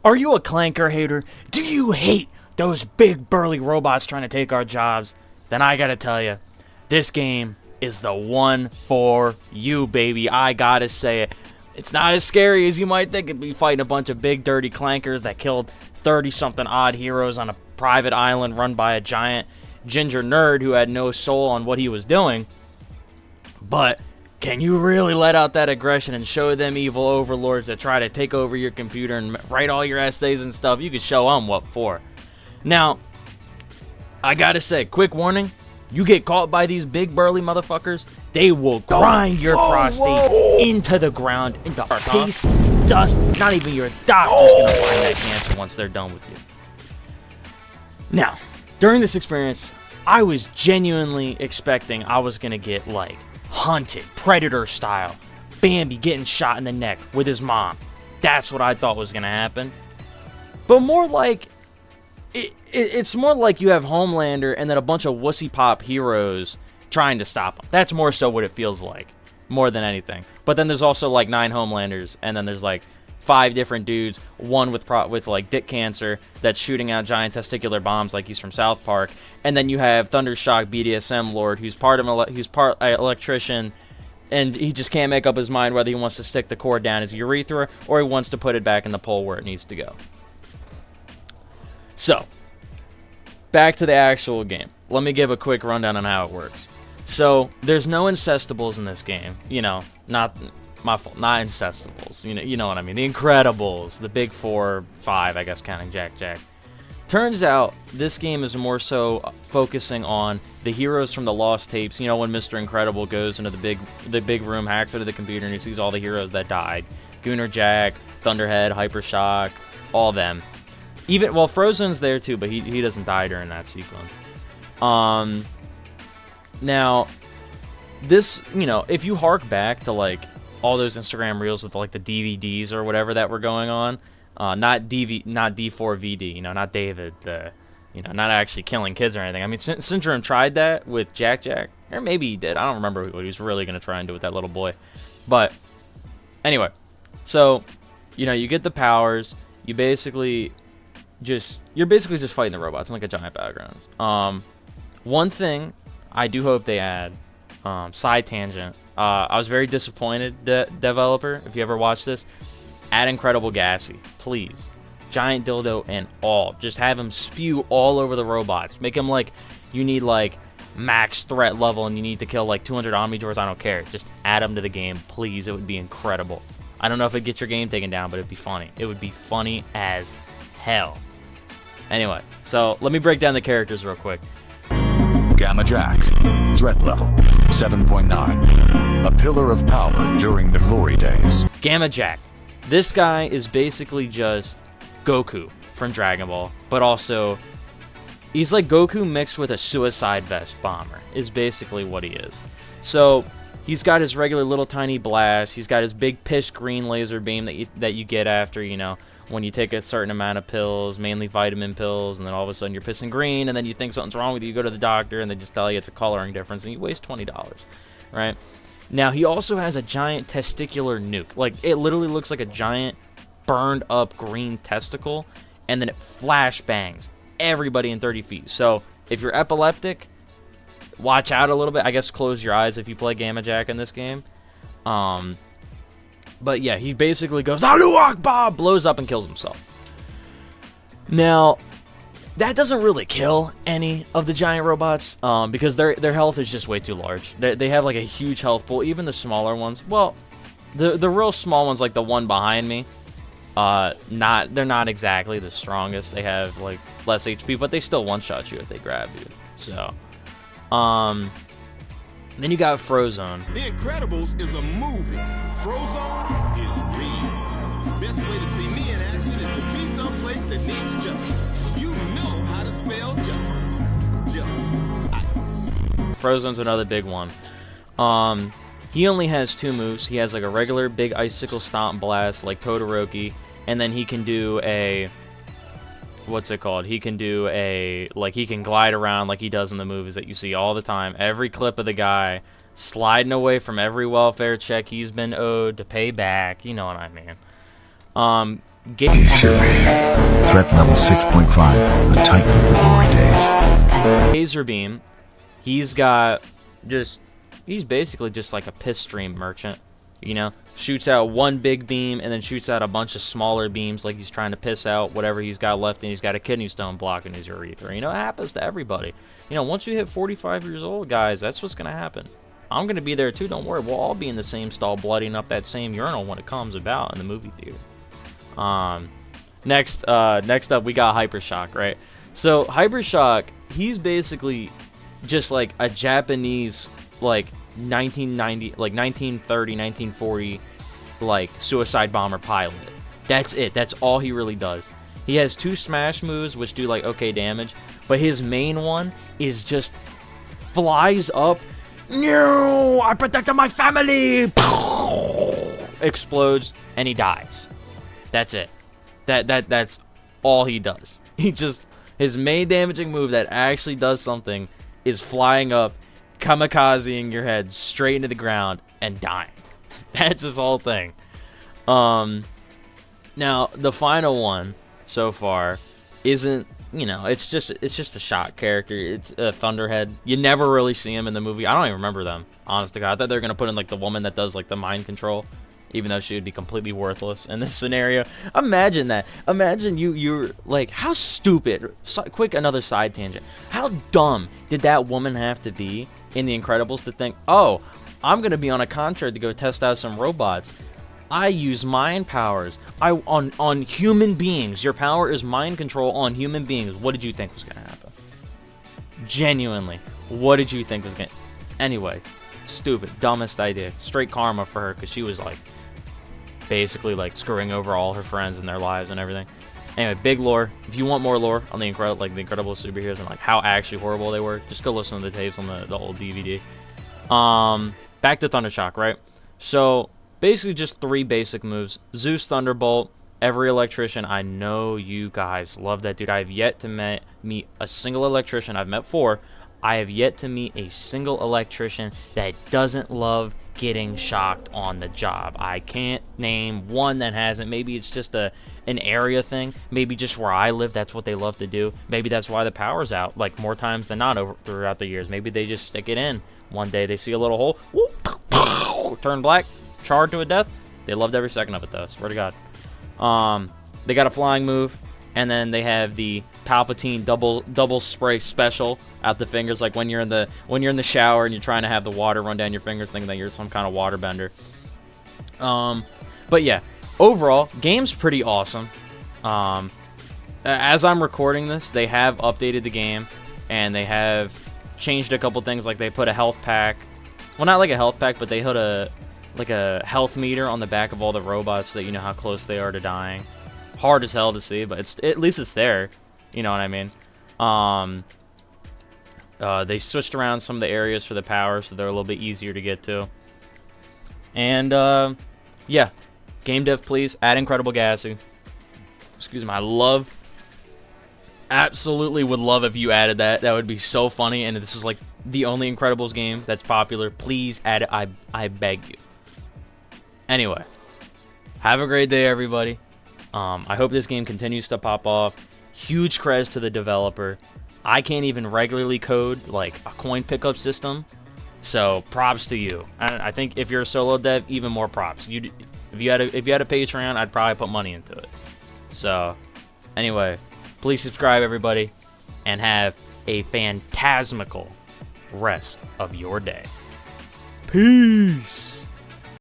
Are you a Clanker hater? Do you hate those big burly robots trying to take our jobs? Then I gotta tell you, this game is the one for you, baby. I gotta say it. It's not as scary as you might think. It'd be fighting a bunch of big dirty clankers that killed 30-something odd heroes on a private island run by a giant ginger nerd who had no soul on what he was doing. But can you really let out that aggression and show them evil overlords that try to take over your computer and write all your essays and stuff? You can show them what for. Now, I gotta say, quick warning, you get caught by these big burly motherfuckers, they will grind your prostate into the ground, into paste, dust. Not even your doctor's gonna find that cancer once they're done with you. Now, during this experience, I was genuinely expecting I was gonna get, like, hunted, Predator style, Bambi getting shot in the neck with his mom. That's what I thought was gonna happen. But more like, it's more like you have Homelander and then a bunch of wussy pop heroes trying to stop him. That's more so what it feels like, more than anything. But then there's also like 9 Homelanders, and then there's like 5 different dudes, one with like dick cancer that's shooting out giant testicular bombs like he's from South Park, and then you have Thundershock BDSM Lord who's part electrician, and he just can't make up his mind whether he wants to stick the cord down his urethra or he wants to put it back in the pole where it needs to go. So, back to the actual game. Let me give a quick rundown on how it works. So, there's no incestables in this game. You know, not my fault, not incestables. You know what I mean. The Incredibles, the big 4, 5, I guess, counting Jack. Turns out, this game is more so focusing on the heroes from the Lost Tapes. You know, when Mr. Incredible goes into the big room, hacks into the computer, and he sees all the heroes that died. Gooner Jack, Thunderhead, Hypershock, all them. Even, well, Frozen's there too, but he doesn't die during that sequence. Now, this, you know, if you hark back to, like, all those Instagram reels with, like, the DVDs or whatever that were going on, not D4VD, you know, not David, not actually killing kids or anything. I mean, Syndrome tried that with Jack, or maybe he did. I don't remember what he was really going to try and do with that little boy. But, anyway, so, you know, you get the powers, you're basically just fighting the robots in like a giant battlegrounds. One thing I do hope they add, side tangent. I was very disappointed, developer. If you ever watch this, add Incredible Gassy, please. Giant dildo and all. Just have him spew all over the robots. Make him like you need like max threat level and you need to kill like 200 Omnidroids. I don't care. Just add him to the game, please. It would be incredible. I don't know if it'd get your game taken down, but it'd be funny. It would be funny as hell. Anyway, so let me break down the characters real quick. Gamma Jack, threat level 7.9, a pillar of power during the glory days. Gamma Jack. This guy is basically just Goku from Dragon Ball, but also he's like Goku mixed with a suicide vest bomber, is basically what he is. So he's got his regular little tiny blast. He's got his big piss green laser beam that you get after, you know, when you take a certain amount of pills, mainly vitamin pills, and then all of a sudden you're pissing green, and then you think something's wrong with you, you go to the doctor, and they just tell you it's a coloring difference, and you waste $20, right? Now, he also has a giant testicular nuke. Like, it literally looks like a giant burned up green testicle, and then it flashbangs everybody in 30 feet. So, if you're epileptic, watch out a little bit. I guess close your eyes if you play Gamma Jack in this game. But yeah, he basically goes, Allahu Akbar, blows up and kills himself. Now, that doesn't really kill any of the giant robots, because their health is just way too large. They have like a huge health pool, even the smaller ones. Well, the real small ones, like the one behind me, they're not exactly the strongest. They have like less HP, but they still one-shot you if they grab you. So, then you got Frozone. The Incredibles is a movie. Frozone is real. Best way to see me in action is to be someplace that needs justice. You know how to spell justice. Just ice. Frozone's another big one. He only has 2 moves. He has like a regular big icicle stomp blast like Todoroki, and then he can do a what's it called? He can do he can glide around like he does in the movies that you see all the time. Every clip of the guy sliding away from every welfare check he's been owed to pay back. You know what I mean. Threat level 6.5. The Titan of the glory days. Laser beam. He's basically just like a piss stream merchant. You know, shoots out one big beam and then shoots out a bunch of smaller beams like he's trying to piss out whatever he's got left, and he's got a kidney stone blocking his urethra. You know, it happens to everybody. You know, once you hit 45 years old, guys, that's what's going to happen. I'm going to be there too, don't worry. We'll all be in the same stall bloodying up that same urinal when it comes about in the movie theater. Next up, we got Hypershock, right? So, Hypershock, he's basically just like a Japanese, like, 1930, 1940, like, suicide bomber pilot. That's it. That's all he really does. He has 2 smash moves, which do, like, okay damage, but his main one is just flies up. No, I protected my family. Explodes, and he dies. That's it. That's all he does. His main damaging move that actually does something is flying up, kamikazing your head straight into the ground and dying. That's his whole thing. Now the final one so far isn't, you know, it's just a shock character. It's a Thunderhead. You never really see him in the movie. I don't even remember them, honest to God. I thought they were gonna put in like the woman that does like the mind control, even though she would be completely worthless in this scenario. Imagine that. Imagine you're like, how stupid. Quick, another side tangent. How dumb did that woman have to be in The Incredibles to think, oh, I'm gonna be on a contract to go test out some robots. I use mind powers. On human beings. Your power is mind control on human beings. What did you think was gonna happen? Genuinely, what did you think was gonna? Anyway, stupid, dumbest idea. Straight karma for her, because she was like basically like screwing over all her friends and their lives and everything. Anyway, big lore. If you want more lore on the Incredible superheroes and like how actually horrible they were, just go listen to the tapes on the old DVD. Back to Thundershock, right? So basically just 3 basic moves. Zeus Thunderbolt, every electrician. I know you guys love that dude. I have yet to meet a single electrician. I've met 4. I have yet to meet a single electrician that doesn't love getting shocked on the job. I can't name one that hasn't. Maybe it's just an area thing. Maybe just where I live, that's what they love to do. Maybe that's why the power's out, like, more times than not throughout the years. Maybe they just stick it in. One day they see a little hole, whoop, turn black, charred to a death. They loved every second of it, though. Swear to God. They got a flying move, and then they have the Palpatine double spray special out the fingers, like when you're in the shower and you're trying to have the water run down your fingers, thinking that you're some kind of water bender. But yeah, overall, game's pretty awesome. As I'm recording this, they have updated the game, and they have changed a couple things. Like they put a health pack, well, not like a health pack, but they put a health meter on the back of all the robots so that you know how close they are to dying. Hard as hell to see, but at least it's there. You know what I mean? They switched around some of the areas for the power, so they're a little bit easier to get to. And yeah, game dev, please add Incredible Gassy. Excuse me, absolutely would love if you added that. That would be so funny. And this is like the only Incredibles game that's popular. Please add it. I beg you. Anyway, have a great day, everybody. I hope this game continues to pop off. Huge credits to the developer. I can't even regularly code like a coin pickup system, so props to you. I think if you're a solo dev, even more props. If you had a Patreon, I'd probably put money into it. So anyway, please subscribe, everybody, and have a phantasmical rest of your day. Peace.